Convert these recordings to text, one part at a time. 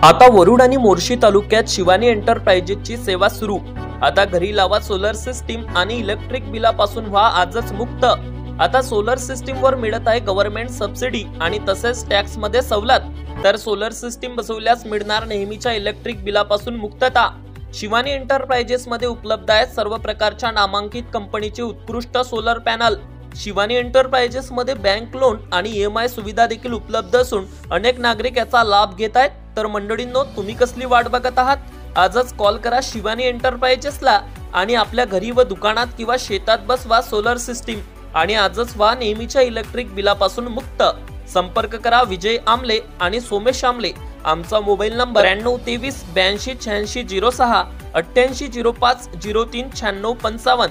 आता वरुड आणि मोर्शी तालुक्यात शिवानी एंटरप्राइजेसची सेवा सुरू। आता घरी लावा सोलर सिस्टीम आणि इलेक्ट्रिक बिलापासून व्हा आजच मुक्त। आता सोलर सिस्टीम वर मिळत आहे गव्हर्नमेंट सबसिडी आणि तसेच टॅक्स मध्ये सवलत। तर सोलर सिस्टीम बसवल्यास मिळणार नेहमीच्या इलेक्ट्रिक बिलापासून मुक्तता। शिवानी एंटरप्राइजेस मध्ये उपलब्ध आहेत सर्व प्रकारच्या नामांकित कंपनीचे उत्कृष्ट सोलर पॅनल। शिवानी एंटरप्राइजेस मध्ये बँक लोन आणि EMI सुविधा देखील उपलब्ध असून अनेक नागरिक याचा लाभ घेत आहेत। तर मंडळींनो, तुम्ही कसली वाट बघत आहात? आजच कॉल करा शिवानी एंटरप्राइजेसला आणि आपल्या घरी व दुकानात किंवा शेतात बसवा सोलर सिस्टीम आणि आजच व्हा नेहमीच्या इलेक्ट्रिक बिलापासून मुक्त। संपर्क करा विजय आमले आणि सोमेश आमले। आमचा मोबाईल नंबर 9323 82 86 06 88 05 03 96 55।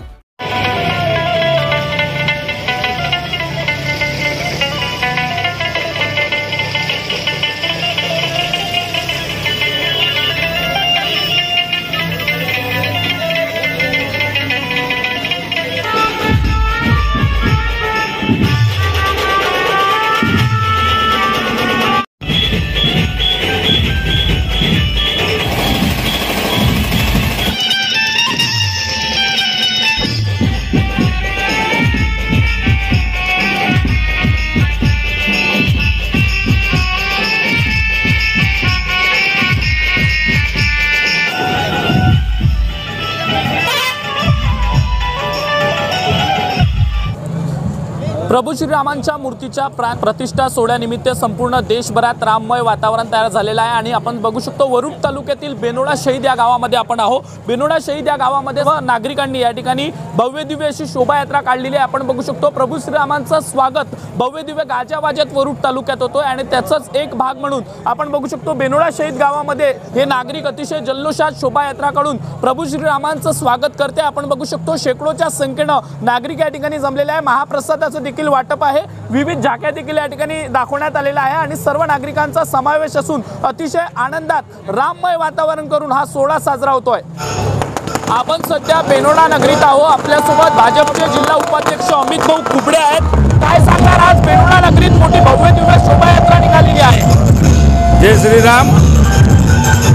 प्रभू श्रीरामांच्या मूर्तीच्या प्राण प्रतिष्ठा सोहळ्यानिमित्त संपूर्ण देशभरात राममय वातावरण तयार झालेलं आहे आणि आपण बघू शकतो वरुड तालुक्यातील बेनोडा शहीद या गावामध्ये आपण आहोत। बेनोडा शहीद या गावामध्ये नागरिकांनी या ठिकाणी भव्य दिव्य अशी शोभायात्रा काढलेली आहे। आपण बघू शकतो प्रभू श्रीरामांचं स्वागत भव्य दिव्य गाजावाजात वरुड तालुक्यात होतोय आणि त्याचाच एक भाग म्हणून आपण बघू शकतो बेनोडा शहीद गावामध्ये हे नागरिक अतिशय जल्लोषात शोभायात्रा काढून प्रभू श्रीरामांचं स्वागत करते। आपण बघू शकतो शेकडोच्या संख्येने नागरिक या ठिकाणी जमलेले आहे। महाप्रसादाचं देखील वाटप आहे, विविध झाक्या देखील या ठिकाणी दाखवण्यात आलेला आहे आणि सर्व नागरिकांचा समावेश असून अतिशय आनंदात राममय वातावरण करून हा सोहळा साजरा होतोय। आपण सध्या बेनोडा नगरीत आहोत। आपल्यासोबत भाजपचे जिल्हा उपाध्यक्ष अमित भाऊ कुबडे आहेत। काय सांगणार, आज बेनोडा नगरीत मोठी भव्य दिव्य शोभायात्रा निघालेली आहे। जय श्रीराम।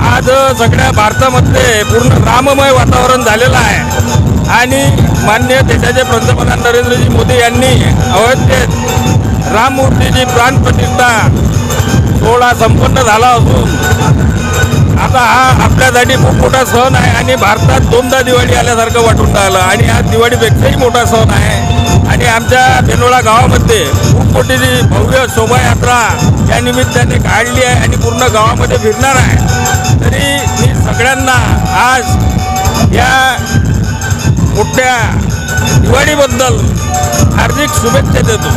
आज सगळ्या भारतामध्ये पूर्ण राममय वातावरण झालेलं आहे आणि माननीय देशाचे पंतप्रधान नरेंद्रजी मोदी यांनी अयोध्येत राममूर्तीची प्राणप्रतिष्ठा सोहळा संपन्न झाला असून आता हा आपल्यासाठी खूप मोठा सण आहे आणि भारतात दोनदा दिवाळी आल्यासारखं वाटून राहिलं आणि हा दिवाळीपेक्षाही मोठा सण आहे। आणि आमच्या बेनोडा गावामध्ये खूप मोठी भव्य शोभायात्रा या निमित्ताने काढली आहे आणि पूर्ण गावामध्ये फिरणार आहे। तरी मी सगळ्यांना आज या मोठ्या दिवाळीबद्दल हार्दिक शुभेच्छा देतो।